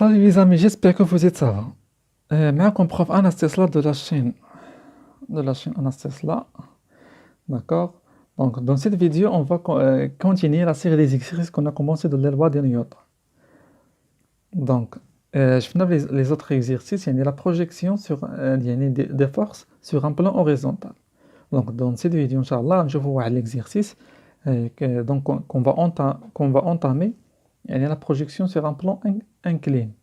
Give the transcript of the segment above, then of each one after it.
Salut les amis, j'espère que vous êtes ça va. معكم prof Anas Tesla de la chaîne Anas Tesla. D'accord? Donc dans cette vidéo, on va continuer la série des exercices qu'on a commencé de la loi de Newton. Donc je finis les autres exercices, il y a la projection sur des forces sur un plan horizontal. Donc dans cette vidéo, Inch'Allah, je vous vois l'exercice qu'on va entamer. Il y a la projection sur un plan incliné.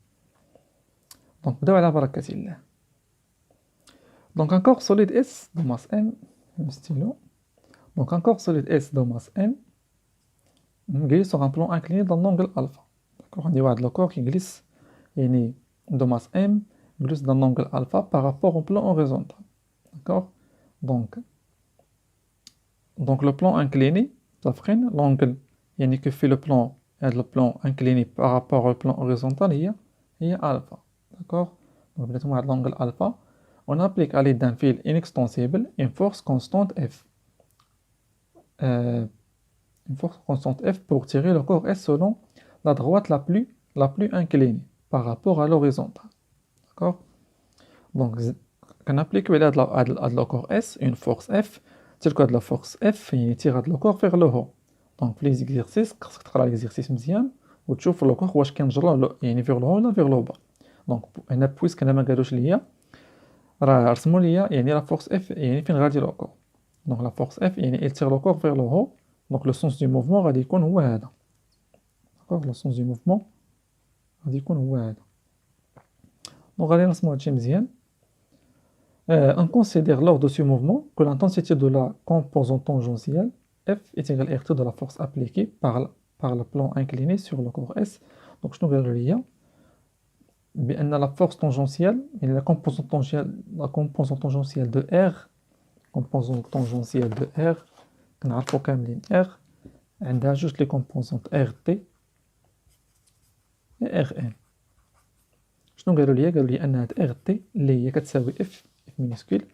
Donc, على بركة الله. Donc, un corps solide S de masse M, un stylo. Donc, un corps solide S de masse M glisse sur un plan incliné dans l'angle alpha. D'accord? On dit que le corps qui glisse de masse M glisse dans l'angle alpha par rapport au plan horizontal. D'accord? Donc, le plan incliné, ça freine l'angle que fait le plan incliné par rapport au plan horizontal, il y a alpha. D'accord? Donc, l'angle alpha, on applique à l'aide d'un fil inextensible une force constante F. Une force constante F pour tirer le corps S selon la droite la plus inclinée par rapport à l'horizontale. D'accord? Donc, on applique à le corps S une force F, telle que la force F, il tire le corps vers le haut. Donc, pour les exercices, خاصك تقرا l'exercice مزيان وتشوف le corps واش كينجر يعني vers le haut ولا vers le bas. Donc, هنا بويسك انا ما قالوش ليا راه رسموا ليا يعني لا فورس اف يعني فين غادي لو كور. دونك لا فورس اف يعني il tire le corps vers le haut. دونك لو سونس دو موفمون غادي يكون هو هذا. داكوغ لو سونس دو موفمون غادي يكون هو هذا. دونك غادي نرسمو هادشي مزيان. On considère lors de ce mouvement que l'intensité de la composante tangentielle F est égale à RT de la force appliquée par le plan incliné sur le corps S. Donc, je nous قالوا ليا بأن la force tangentielle et la composante tangentielle de R كنعرفوا كاملين R عندها جوج لي composantes RT et RN. شنو قالوا لي أن هاد RT اللي هي كتساوي F minuscule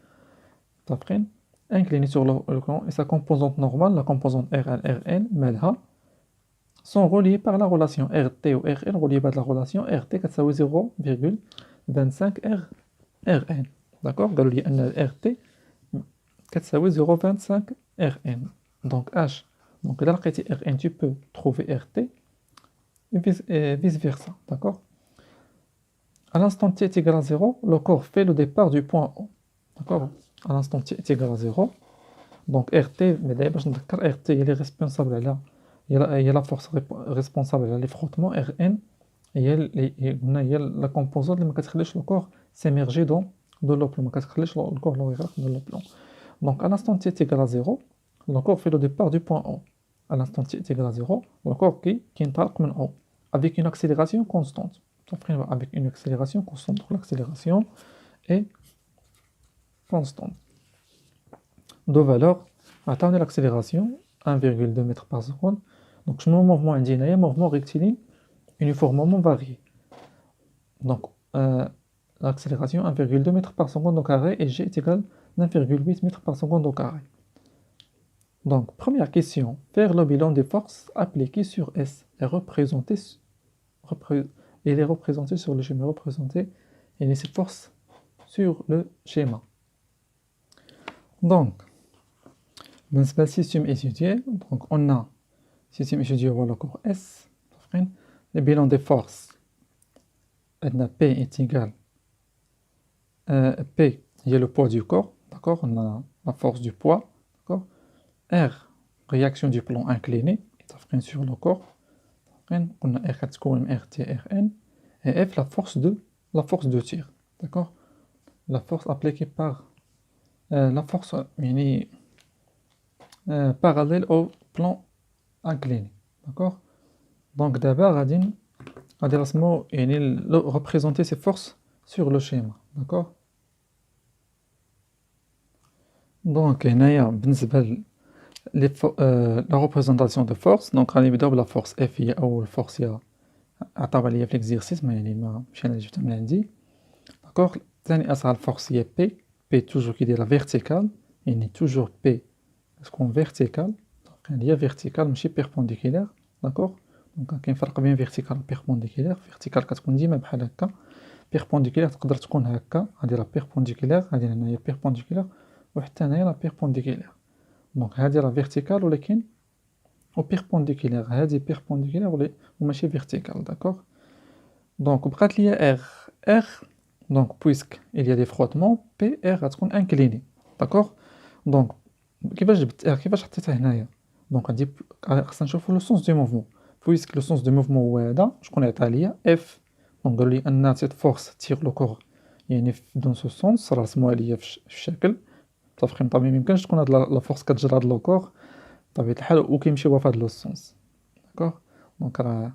طابقين incliné sur le plan et sa composante normale, la composante RN مالها sont reliés par la relation RT ou RN reliés par la relation RT كتساوي 0,25 RN. D'accord? قالوا لي أن RT كتساوي 0,25 RN. Donc H. Donc إذا لقيتي RN tu peux trouver RT et vice versa. D'accord? À l'instant t est égal à 0, le corps fait le départ du point O. D'accord? À l'instant t est égal à 0. Donc RT, mais d'ailleurs باش نذكر RT هي اللي responsable على هي la force responsable على les frottements. RN هي la composante اللي ما كتخليش le corps s'émerger dans le plan, ما كتخليش le corps يغرق dans le plan. Donc à l'instant t est égal à 0, le corps fait le départ du point O. À l'instant t est égal à 0, le corps qui ينطلق من O avec une accélération constante. Avec une accélération constante. Donc l'accélération est constante. De valeur, attendez l'accélération 1,2 mètres par seconde. Donc je mets un mouvement indien, un mouvement rectiligne uniformément varié. Donc l'accélération 1,2 mètres par seconde au carré et g est égal à 1,8 mètres par seconde au carré. Donc première question, faire le bilan des forces appliquées sur S et il est représenté sur le schéma, et ces forces sur le schéma. Donc, dans le système étudié, donc on a système étudié ou le corps S, le bilan des forces, P est égal P, il y a le poids du corps, d'accord, on a la force du poids, d'accord, R, réaction du plan incliné, sur le corps, on a R4 RT RN, et F la force de tir, d'accord, la force appliquée par la force parallèle au plan incliné, d'accord. Donc d'abord représenter ces forces sur le schéma, d'accord. Donc la représentation de force, donc la force F ou la force عطاوها ليا في l'exercice ما يعني ما مشي انا جبتها من عندي. داكوغ ثاني اصغر فورس هي بي توجور كيديرها فيرتيكال يعني توجور بي تكون فيرتيكال دونك هي فيرتيكال ماشي بيربونديكولار. داكوغ دونك كاين فرق بين فيرتيكال و بيربونديكولير. فيرتيكال كتكون ديما بحال هكا، بيربونديكولير تقدر تكون هكا، هادي لا بيربونديكولير، هادي هنايا بيربونديكولير، وحتى هنايا لا بيربونديكولير. دونك هادي راه فيرتيكال ولكن و بيربونديكولير، هادي بيربونديكولير وماشي فيرتيكال. داكوغ. دونك بقات ليا R. دونك puisque il y a des frottements P R غتكون انكليني. داكوغ. دونك كيفاش جبت R، كيفاش حطيتها هنايا؟ دونك غادي خصنا نشوفو لو سونس دو موفمون. puisque لو سونس دو موفمون هو هذا، شكون عطا ليا F. دونك قالوا لي ان سيت فورس تيغ لو كور يعني دون سو سونس، راه رسموها ليا في الشكل. صافي طبيعي ميمكنش تكون هاد لا فورس كتجر هاد لو كور بطبيعة الحال وكيمشيو في هاد لو سونس. داكوغ. دونك راه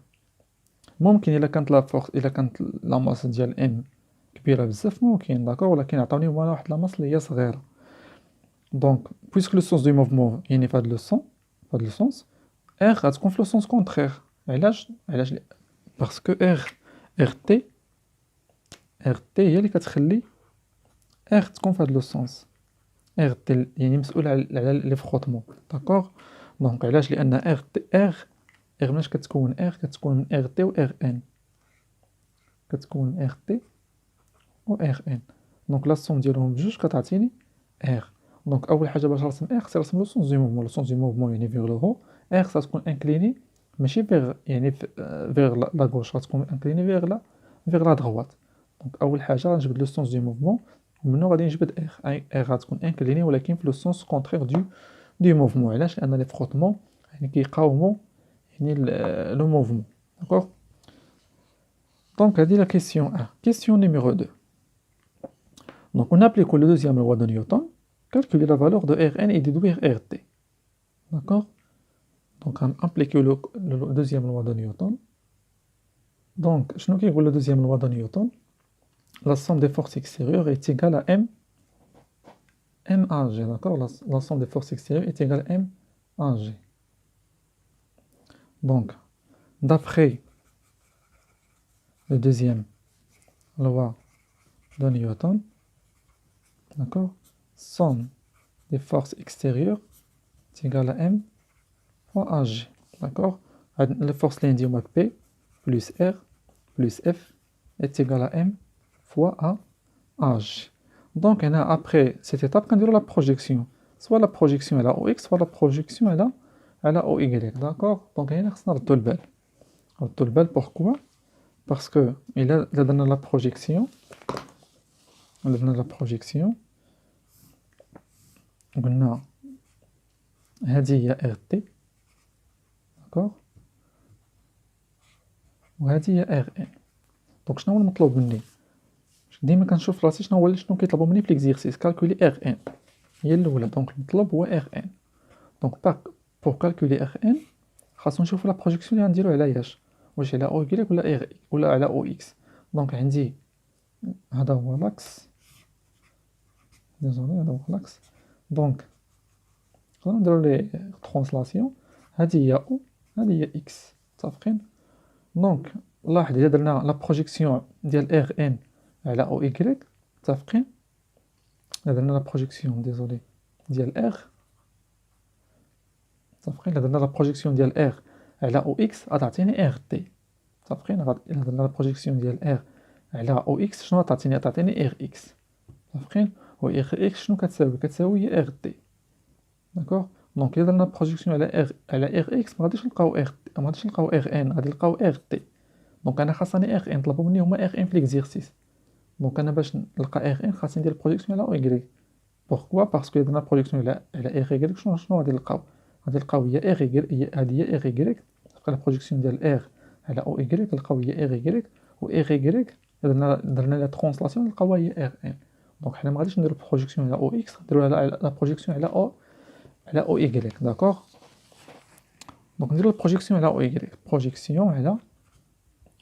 ممكن الا كانت لا فورس، الا كانت لا ماس ديال ام كبيره بزاف ممكن. داكوغ. ولكن عطاوني هما واحد لا ماس اللي هي صغيره. دونك بويسك لو سونس دو موفمون يعني في هاد لو سون، في هاد لو سونس ار غتكون في لو سونس كونترير. علاش؟ باسكو ار تي هي اللي كتخلي ار تكون في هاد لو سونس. ار تي يعني مسؤول على لي فروتمون. داكوغ. دونك علاش؟ لان ار مناش كتكون كتكون من ار تي و ار ان، كتكون ار تي و ار ان. دونك لا سوم ديالهم بجوج كتعطيني ار. دونك اول حاجه باش نرسم ار خصني نرسم لو سونس دو موفمون. لو سونس دو موفمون يعني فيغ لو هو، ار خصها تكون انكليني ماشي فيغ يعني فيغ لا غوش، غتكون انكليني فيغ لا دغوات. دونك اول حاجه غنجبد لو سونس دو موفمون ومنو غادي نجبد ار. ار غتكون انكليني ولكن في لو سونس كونترير دو موفمون. علاش؟ لان لي فروتمون يعني كيقاوموا يعني le mouvement. D'accord. Donc, on a dit la question 1. Question numéro 2. Donc, on applique le deuxième loi de Newton, calculer la valeur de Rn et déduire Rt. D'accord. Donc, on applique le deuxième loi de Newton. Donc, je nous dis que le deuxième loi de Newton, la somme des forces extérieures est égale à M à G. D'accord. La somme des forces extérieures est égale à M à G. Donc, d'après le deuxième loi de Newton, d'accord, somme des forces extérieures est égale à M fois AG. D'accord. Les forces l'indiquent P plus R plus F est égal à M fois AG. Donc, après cette étape, on a la projection. Soit la projection est à OX, soit la projection est à OY. D'accord. Donc, on a le bel. Pourquoi? Parce que il a donné la projection. On a donné la projection. قلنا هذه هي RT. داكوغ. وهذه هي RN. دونك شنو هو المطلوب مني؟ ديما كنشوف راسي شنو كيطلبوا مني في ليكزيرسيس. كالكولي RN هي الاولى. دونك المطلوب هو RN. دونك بور كالكولي RN خاصنا نشوفوا لا بروجيكسيون اللي غنديرو على ياش، واش على او y ولا ولا على او اكس. دونك عندي هذا هو لاكس. ديزولي هذا هو لاكس. دونك نقدروا نديرو لي ترانسلاسيون. هذه هي او، هذه هي اكس. متفقين؟ دونك لاحظ الا درنا لا بروجيكسيون ديال ار ان على او اي، متفقين؟ الا درنا لا بروجيكسيون ديزولي ديال ار، متفقين؟ الا درنا لا بروجيكسيون ديال ار على او اكس غتعطيني ار تي. متفقين؟ الا درنا لا بروجيكسيون ديال ار على او اكس شنو غتعطيني ار اكس. متفقين؟ و ار اكس شنو كتساوي هي ار تي. داكوغ. دونك الا درنا بروجيكسيون على ار اكس ما غاديش نلقاو ار ان، غادي نلقاو ار تي. دونك انا خاصني ار ان، طلبوا مني هما ار ان في ليكزيرسيس. دونك انا باش نلقى ار ان خاصني ندير بروجيكسيون على او اي. بوركوا؟ باسكو الا درنا بروجيكسيون على ار اي شنو غادي نلقاو؟ غادي نلقاو هي ار اي، هذه هي ار اي. تبقى لا بروجيكسيون ديال ار على او اي نلقاو هي ار اي، و ار اي درنا لا ترانسلاسيون نلقاوها هي ار ان. دونك حنا ما غاديش نديرو بروجيكسيون على او اكس، نديرو لا بروجيكسيون على او اي. داكوغ. دونك نديرو بروجيكسيون على او اي، بروجيكسيون على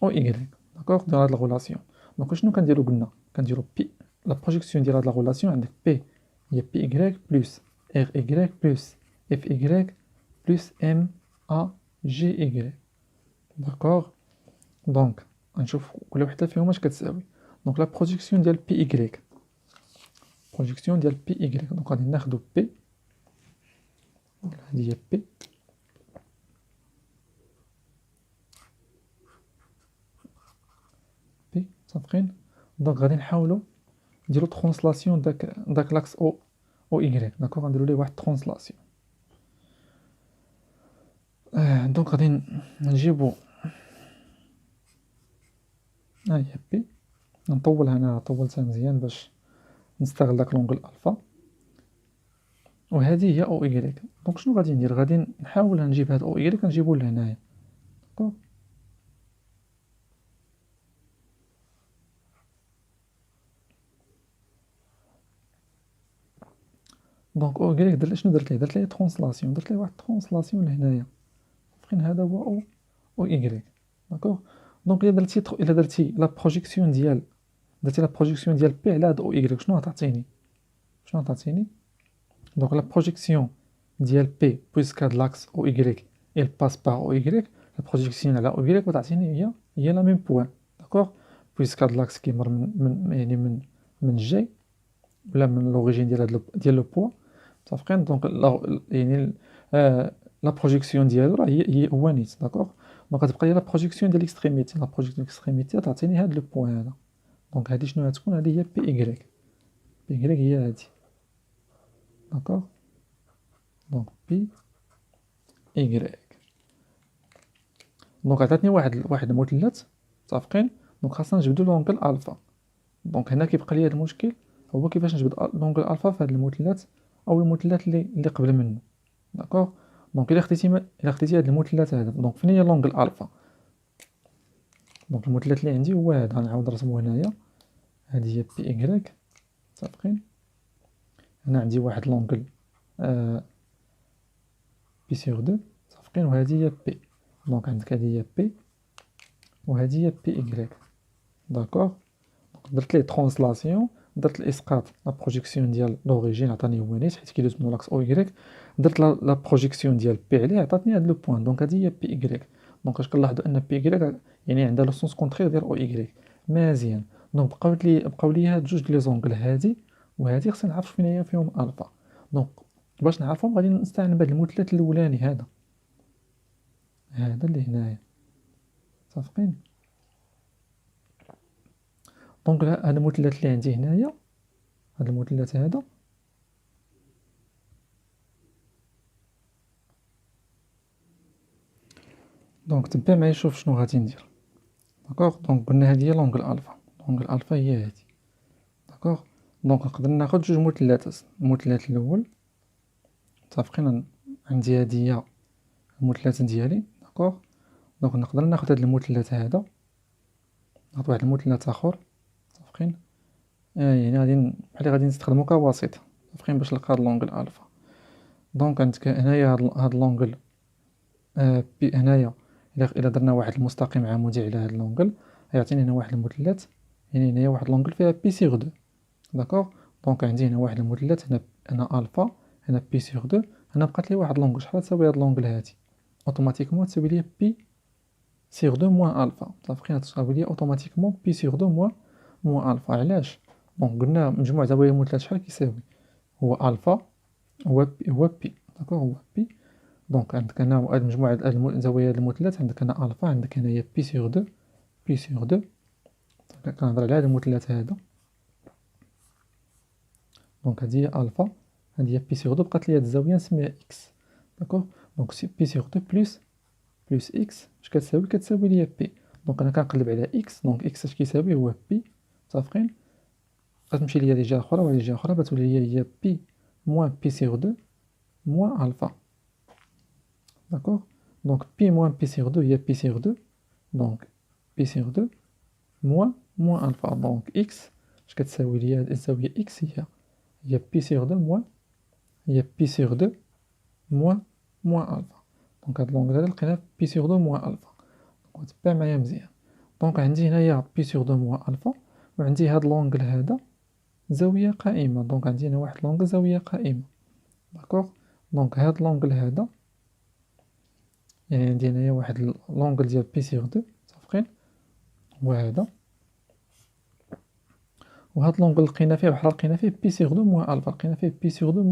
او اي. داكوغ. ديال هاد الغولاسيون. دونك شنو كنديرو؟ قلنا كنديرو بي لا بروجيكسيون ديال هاد لا غولاسيون. عندك بي هي بي اي بلس ار اي بلس اف اي بلس ام ا جي اي. داكوغ. دونك غنشوف كل وحده فيهم اش كتساوي. دونك لا بروجيكسيون ديال بي اي، بروجيكسيون ديال بي اي. دونك غادي ناخدو بي، هذه هي بي متفقين. دونك غادي نحاولوا نديرو ترونسلاسيون داك لاكس او اي داكوغ. غنديرو ليه واحد ترونسلاسيون. دونك غادي نجيبو ها هي بي. نطولها انا طولتها مزيان باش نستغل داك لونغل الفا، وهذه هي او ايكغيك. دونك شنو غادي ندير؟ غادي نحاول نجيب هاد او ايكغيك نجيبو لهنايا. داكوغ. دونك او ايكغيك شنو درت ليه ترونسلاسيون، درت ليه واحد ترونسلاسيون لهنايا. فين هذا هو او ايكغيك. داكوغ. دونك الا درتي لا بروجيكسيون ديال بي على هاد او ايكغيك شنو غتعطيني؟ دونك لا بروجيكسيون ديال بي بويسك هاد لاكس او ايكغيك il passe par او ايكغيك، لا بروجيكسيون على او ايكغيك غتعطيني هي لا ميم بوين. داكوغ. بويسك هاد لاكس كيمر يعني من الجي ولا من لوريجين ديال لو بوا. متفقين. دونك يعني لا بروجيكسيون ديالو راه هو نيت. داكوغ. دونك غتبقى هي لا بروجيكسيون ديال ليكستريميتي، لا بروجيكسيون ديال ليكستريميتي تعطيني هاد لو بوين هذا. دونك هادي شنو غتكون؟ هادي هي بي ايكغيك. بي ايكغيك هي هادي. داكوغ. دونك بي ايكغيك. دونك عطاتني واحد المثلث. متفقين. دونك خاصنا نجبدو لونغل الفا. دونك هنا كيبقى لي هاد المشكل هو كيفاش نجبد لونغل الفا في هاد المثلث او المثلث اللي قبل منه. داكوغ. دونك الا خديتي هاد المثلث هذا، دونك فين هي لونغل الفا؟ دونك المثلث اللي عندي هو هذا، غنعاود نرسمو هنايا. هادي هي بي ايكغيك. متفقين. هنا عندي واحد لونغل بي سيغ دو. متفقين. وهادي هي بي. دونك عندك هادي هي بي وهادي هي بي ايكغيك. داكوغ. درت ليه ترونسلاسيون، درت الاسقاط لا بروجيكسيون ديال لوريجين عطاني هو نيت حيت كيدوز من لاكس او ايكغيك. درت لا بروجيكسيون ديال بي عليه عطاتني هاد لو بوين. دونك هادي هي بي ايكغيك. دونك اش كنلاحظوا ان بي ايكغيك يعني عندها لو سونس كونترير ديال او ايكغيك. مزيان. دونك بقاو لي هاد جوج لي زونغل هادي وهادي خصني نعرف فين هي فيهم الفا. دونك باش نعرفهم غادي نستعمل بهاد المثلث الاولاني هذا اللي هنايا. متفقين. دونك هذا المثلث اللي عندي هنايا، هذا المثلث هذا دونك تبع معايا شوف شنو غادي ندير. داكوغ. دونك قلنا هذه هي لونغل الفا. لونغل الفا هي هذه. داكوغ. دونك نقدر ناخذ جوج مثلثات. المثلث الاول متفقين عندي هذه هي المثلث ديالي. داكوغ. دونك نقدر ناخذ هذا المثلث هذا ناخذ واحد المثلث اخر. متفقين. يعني بحال غادي نستخدمو كوسيط. متفقين باش نلقى هاد لونغل الفا. دونك عندك هنايا هاد لونغل بي هنايا الا درنا واحد المستقيم عمودي على هاد لونغل غيعطيني هنا واحد المثلث. يعني هنايا واحد لونغل فيها بي سيغ دو. داكوغ. دونك عندي هنا واحد المثلث هنا الفا، هنا بي سيغ دو. هنا بقات لي واحد لونغل شحال تساوي هاد لونغل هادي؟ اوتوماتيكمون تساوي لي بي سيغ دو موان الفا. متفقين. تساوي لي اوتوماتيكمون بي سيغ دو موان الفا. علاش؟ دونك قلنا مجموع زوايا المثلث شحال كيساوي؟ هو الفا هو بي. داكوغ. هو بي. دونك عندك هنا مجموع زوايا المثلث، عندك هنا الفا، عندك هنايا بي سيغ دو. كنهضر على هذا المثلث هذا. دونك هذه هي الفا، هذه هي بي سيغ دو. بقات لي هاد الزاويه نسميها اكس. داكوغ. دونك بي سيغ دو بلس اكس اش كتساوي ليا بي. دونك انا كنقلب على اكس. دونك اكس اش كيساوي؟ هو بي. متفقين. غتمشي ليا لجهه اخرى ولا جهه اخرى بتولي هي بي موان بي سيغ دو موان الفا. داكوغ. دونك بي موان بي سيغ دو هي بي سيغ دو. دونك بي سيغ دو موان الفا. دونك اكس اش كتساوي ليا؟ الزاويه اكس هي بي سيغ دو موان الفا. دونك هاد لونغل هذا لقيناه بي سيغ دو موان الفا. دونك تبع معايا مزيان. دونك عندي هنايا بي سيغ دو موان الفا وعندي هاد لونغل هذا زاويه قائمه. دونك عندي هنا واحد لونغل زاويه قائمه. داكوغ. دونك هاد لونغل هذا يعني عندي هنايا واحد لونغل ديال بي سيغ دو. متفقين. وهذا وهاد لونغل لقينا فيه بحال لقينا فيه بي سيغ دو موان الفا، لقينا فيه بي سيغ دو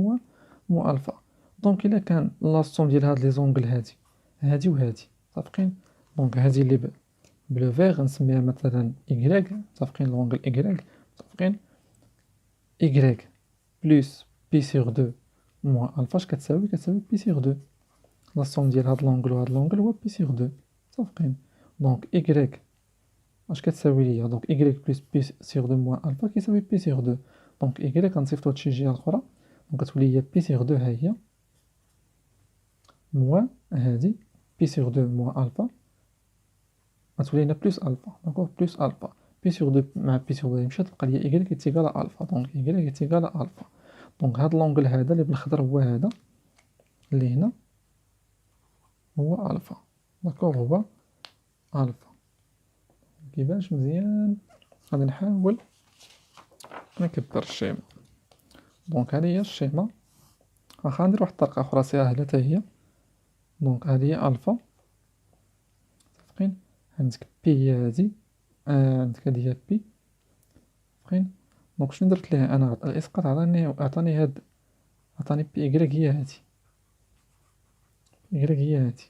موان الفا. دونك الا كان لاصوم ديال هاد لي زونغل هادي وهادي. متفقين. دونك هادي اللي بلو فيغ غنسميها مثلا إكغيك، متفقين لونغل إكغيك، متفقين إكغيك بلوس بي سيغ دو موان ألفا اش كتساوي؟ كتساوي بي سيغ دو. لا سوم ديال هاد لونغل و هاد لونغل هو بي سيغ دو، متفقين. دونك إكغيك اش كتساوي ليا؟ دونك إكغيك بلوس بي سيغ دو موان ألفا كيساوي بي سيغ دو. دونك إكغيك غنصيفطو هاد شي جهة لخرى، دونك كتولي هي بي سيغ دو ها هي موان هادي بي سيغ دو موان ألفا غتولي لنا بلوس ألفا، داكوغ بلوس ألفا. بي سيغ دو مع بي سيغ دو مشات تبقى ليا إكغيك إيتيكال ألفا، دونك إكغيك إيتيكال ألفا. دونك هاد لونغل هذا اللي بالخضر هو هذا اللي هنا هو ألفا، داكوغ هو ألفا. كيبانش مزيان؟ غادي نحاول نكبر الشيما. دونك هذه هي الشيما، واخا ندير واحد الطريقة أخرى ساهلة حتى هي. دونك هذه هي ألفا، متفقين. عندك بي هي هادي، عندك هادي هي بي، متفقين. دونك شنو درت ليه أنا؟ الإسقاط عطاني هاد، عطاني بي إكغيك هي هادي، إكغيك هي هادي.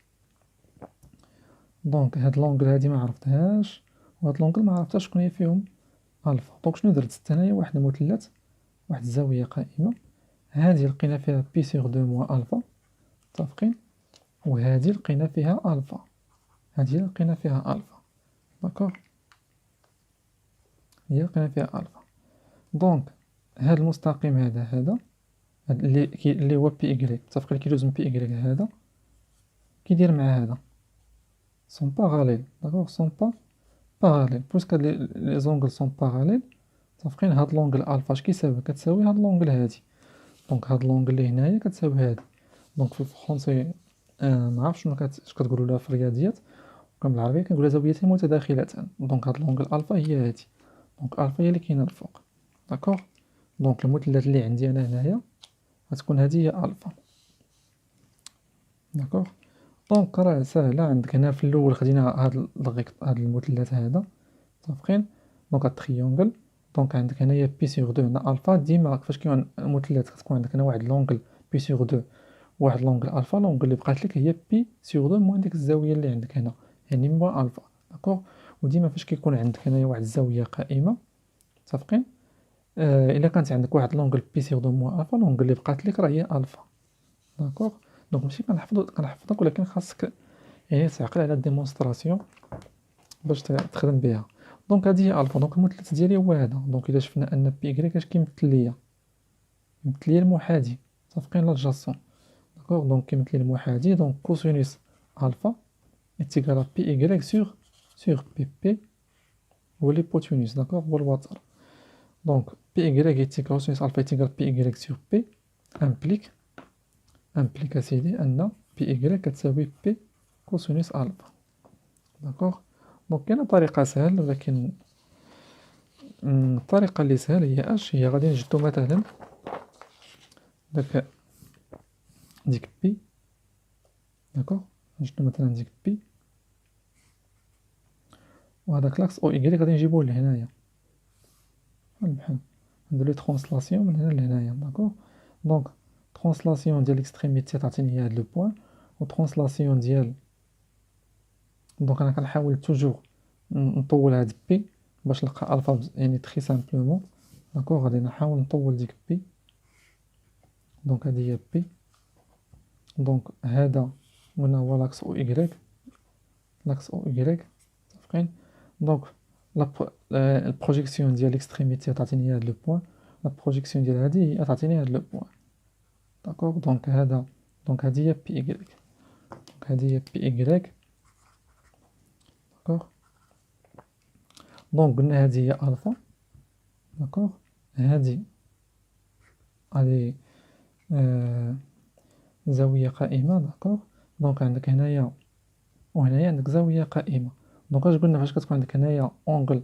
دونك هاد لونغل هادي معرفتهاش، وهاد لونغل معرفتهاش شكون هي فيهم ألفا. دونك شنو درت؟ زدت هنايا واحد المثلث، واحد الزاوية قائمة، هادي لقينا فيها بي سيغ دو موان ألفا، متفقين. وهادي لقينا فيها ألفا، هادي لقينا فيها ألفا، داكوغ، هي لقينا فيها ألفا. دونك هاد المستقيم هذا هاد اللي هو بي إكغيك، متفقين كيجوز من بي إكغيك هذا كيدير مع هذا سون باغاليل، داكوغ، سون باغاليل. بويسك هاد لي زونغل سون باغاليل، متفقين. هاد لونغل ألفا اش كيساوي؟ كتساوي هاد لونغل هادي. دونك هاد لونغل اللي هنايا كتساوي هادي. دونك في الفرونسي معرفتش شنو اش كتقولوا لها في الرياضيات، وكان بالعربية كنقولها زاويتين متداخلتان. دونك هاد لونغل ألفا هي هادي، دونك ألفا هي اللي كاينة الفوق، داكوغ. دونك المثلث اللي عندي أنا هنايا غتكون هادي هي ألفا، داكوغ. دونك راه ساهلة. عندك هنا في الأول خدينا هاد هاد المثلث هذا، متفقين. دونك هاد تريونغل، دونك عندك هنايا بي سيغ دو هنا ألفا. ديما فاش كيكون مثلث كتكون عندك هنا واحد لونغل بي سيغ دو، واحد لونغل ألفا. لونغل اللي بقات لك هي بي سيغ دو موان ديك الزاوية اللي عندك هنا، يعني موان ألفا، داكوغ. وديما فاش كيكون عندك هنايا واحد الزاوية قائمة، متفقين، إلا كانت عندك واحد لونغل بي سيغ دو موان ألفا، لونغل اللي بقات لك راه هي ألفا، داكوغ. دونك ماشي كنحفظك، ولكن خاصك يعني تعقل على الديمونستراسيون باش تخدم بها. دونك هادي هي ألفا. دونك المثلث ديالي هو هذا. دونك إلا شفنا أن بي إكغيك اش كيمثل ليا؟ كيمثل ليا المحاذي، متفقين، لادجاسون، داكوغ. دونك كيمثل ليا المحاذي. دونك كوسينوس ألفا إيتيكال بي إكغيك سيغ بي هو ليبوتينوس، داكوغ، هو الوتر. دونك بي إكغيك إيتيكال كوسينوس ألفا إيتيكال بي إكغيك سيغ بي امبليك أسيدي أن بي إكغيك كتساوي بي كوسينوس ألفا، داكوغ. دونك كاينة طريقة سهل، ولكن الطريقة اللي سهل هي اش هي؟ غادي نجدو مثلا ديك بي، داكوغ، نجدو مثلا ديك بي، وهداك لاكس او إكغيك غادي نجيبوه لهنايا بحال نديرو ترونسلاسيون من هنا لهنايا، داكوغ. دونك ترونسلاسيون ديال ليكستريميتي تعطيني هاد لو بوين، و ترونسلاسيون ديال، دونك انا كنحاول توجور نطول هاد بي باش نلقى الفا، يعني تري سامبلومون، داكوغ. غادي نحاول نطول ديك بي. دونك هادي هي بي. دونك هذا هنا هو لاكس او إكغيك، لاكس او إكغيك، متفقين. دونك البروجيكسيون ديال ليكستريميتي تعطيني هاد لو بوين، لا بروجيكسيون ديال هادي هي تعطيني هاد لو بوين، داكوغ. دونك هذا، دونك هادي هي بي إكغيك، دونك هادي هي بي إكغيك، داكوغ. دونك قلنا هادي هي ألفا، داكوغ. هادي زاوية قائمة، داكوغ. دونك عندك هنايا وهنايا عندك زاوية قائمة. دونك اش قلنا فاش كتكون عندك هنايا اونغل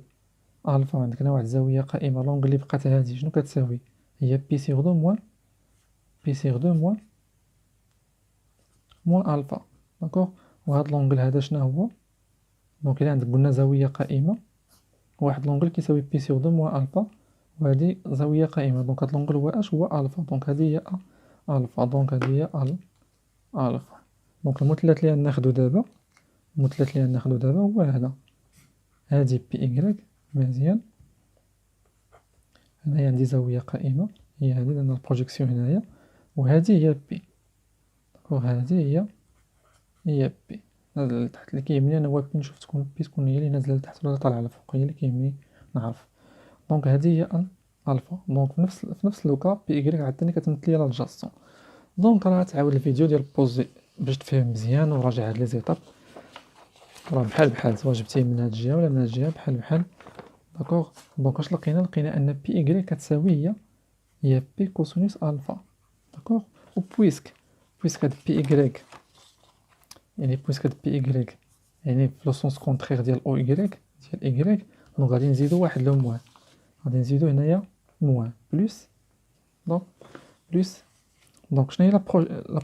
الفا، عندك هنا واحد الزاوية قائمة، لونغل اللي بقات هادي شنو كتساوي؟ هي بي سيغ دو موان بي سيغ دو موان الفا، داكوغ. وهاد لونغل هذا شنو هو؟ دونك الا عندك قلنا زاوية قائمة، واحد لونغل كيساوي بي سيغ دو موان الفا، وهادي زاوية قائمة، دونك هاد لونغل هو اش؟ هو الفا. دونك هادي هي الفا، دونك هادي هي الفا. دونك المثلث اللي غناخدو دابا، المثلث اللي غناخدو دابا هو هذا، هادي بي إكغيك مزيان. هنايا عندي زاوية قائمة هي هادي لأن البروجيكسيون هنايا، وهادي هي بي. داكوغ هادي هي بي. هاد لتحت اللي كيهمني أنا هو نشوف تكون بي تكون هي اللي نازلة لتحت ولا طالعة لفوق، هي اللي كيهمني نعرف. دونك هادي هي ألفا. دونك في نفس لوكا بي إكغيك عاوتاني كتمثل ليا لادجاستون. دونك راه تعاود الفيديو ديال بوزي باش تفهم مزيان وراجع هاد لي زيتاب، راه بحال سواء جبتيه من هاد الجهة ولا من هاد الجهة بحال. داكوغ. دونك اش لقينا أن بي إكغيك كتساوي هي بي كوسينوس ألفا. داكوغ. و بويسك هاد بي إكغيك بويسك هاد بي إكغيك في لو سونس كونترير ديال أو إكغيك ديال إكغيك، دونك غادي نزيدو واحد لو موان، غادي نزيدو هنايا موان بلوس. دونك بلوس. دونك شناهي لا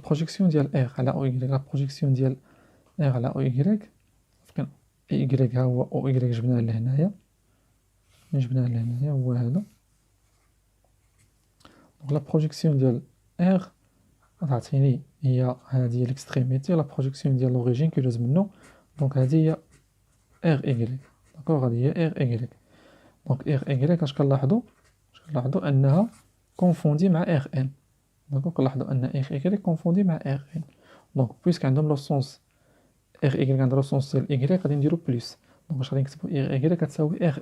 بروجيكسيون ديال إغ على أو إكغيك؟ لا بروجيكسيون ديال إغ على أو إكغيك فين بي إكغيك ها هو أو إكغيك جبناه لهنايا هو هذا. دونك لا بروجيكسيون ديال إغ تعطيني هي هادي ليكستريميتي، لا بروجيكسيون ديال لوريجين كيجوز منو. دونك هادي هي إغ إكغيك. داكوغ هادي هي إغ إكغيك. دونك إغ إكغيك اش كنلاحظو أنها كونفوندي مع إغ إن. داكوغ كنلاحظو أن إغ إكغيك كونفوندي مع إغ إن. دونك بويسك عندهم لو سونس إغ إكغيك عندها لو سونس ديال إكغيك غادي نديرو بلوس. دونك اش غادي نكتبو إغ إكغيك كتساوي إغ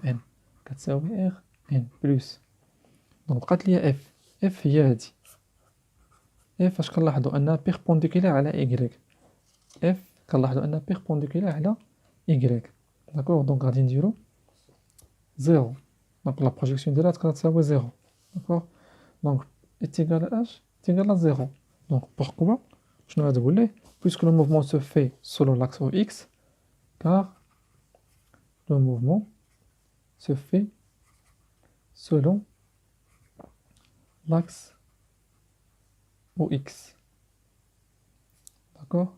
إن بلوس. دونك بقات ليا إف هي هادي. إف اش كنلاحظو أنها بيربونديكولار على إكغيك. إف كنلاحظو أنها بيربونديكولار على إكغيك. داكوغ. دونك غادي نديرو زيرو. دونك لا بروجيكسيون ديالها تساوي زيرو. داكوغ. دونك إتيغال اش إتيغال زيرو. دونك بوركوا شنو غتقول ليه؟ puisque le mouvement se fait selon l'axe OX, car le mouvement se fait selon l'axe OX. D'accord?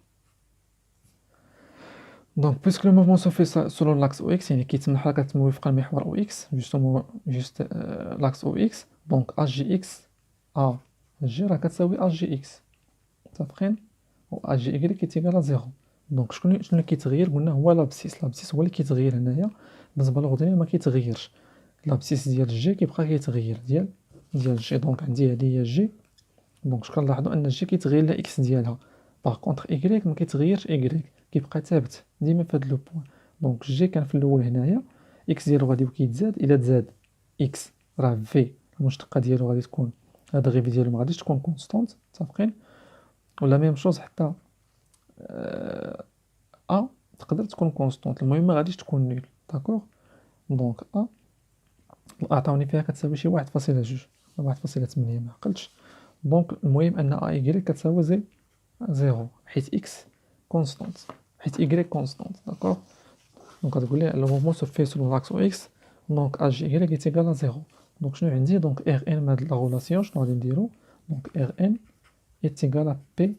Donc, puisque le mouvement se fait selon l'axe OX, يعني كيتم الحركة موافقة لمحور OX, juste l'axe OX, donc HGX AG راه كتساوي HGX. متفقين؟ و HGY كيتيكالا زيرو. دونك شنو اللي كيتغير؟ قلنا هو لابسيس هو اللي كيتغير هنايا. بالنسبة للغدرين ما كيتغيرش، لابسيس ديال جي كيبقى كيتغير ديال جي. دونك عندي هادي هي جي. دونك اش كنلاحظوا ان جي كيتغير لا اكس ديالها. باغ كونطخ إكغيك ما كيتغيرش، إكغيك كيبقى ثابت ديما في هاد لو بوين. دونك جي كان في الاول هنايا اكس ديالو غادي كيتزاد، الا تزاد اكس راه في المشتقه ديالو غادي تكون هاد الغيفي ديالو ما غاديش تكون كونستونت. متفقين؟ ولا ميم شوز حتى تقدر تكون كونستونت، المهم ما غاديش تكون نول. داكوغ. دونك عطاوني فيها كتساوي شي 1.2 1.8 ما عقلتش. دونك المهم ان إكغيك كتساوي زيرو حيت إكس كونستونت، حيت إكغيك كونستونت. داكوغ. دونك غتقول لي لو موفمون سو في سولون لاكس او إكس، دونك أج إكغيك إيتيكال زيرو. دونك شنو عندي؟ دونك إغ إن من هاد لا غولاسيون شنو غادي نديرو؟ دونك إغ إن إيتيكال بي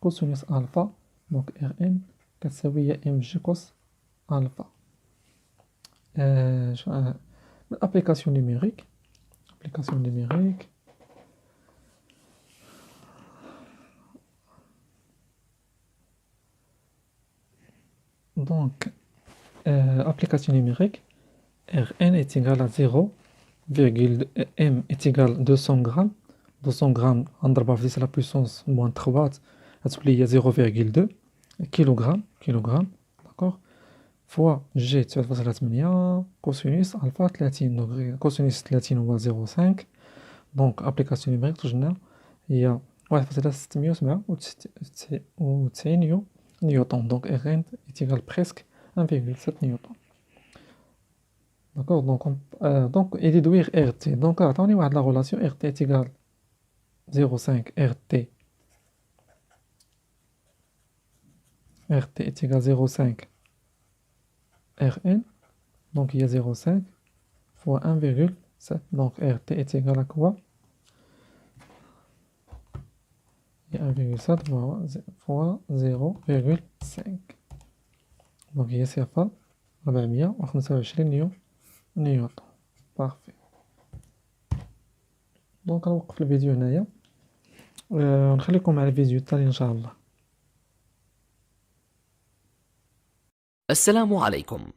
كوسينوس ألفا. دونك إغ إن كتساوي هي إم جي كوس ألفا. الابليكاسيون نيميريك. Donc, application numérique, Rn est égal à 0,m est égal à 200 grammes. 200 grammes, نضربها في 10 à la puissance moins 3 غتولي هي 0,2 كيلوغرام. داكوغ. فوا جي 9.8 كوسينوس ألفا 30 دوغري. كوسينوس 30 هو 0.5. دونك ابليكاسيون نيميريك خرجنا هي 1.697 نيوتن. دونك Rn est égal presque 1,7 نيوتن. داكوغ. دونك et déduire RT. دونك عطاوني واحد لا غولاسيون RT est égal 0,5 RT est égal 0,5 Rn. donc il y a 0,5 fois 1,7. donc RT est égal à quoi? Il y a 1,7 fois 0,5. donc هي صفر 425 نيوتن. بارفي. دونك نوقف الفيديو هنايا ونخليكم مع الفيديو التالي ان شاء الله. السلام عليكم.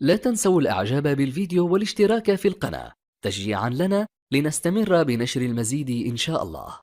لا تنسوا الإعجاب بالفيديو والاشتراك في القناة تشجيعا لنا لنستمر بنشر المزيد إن شاء الله.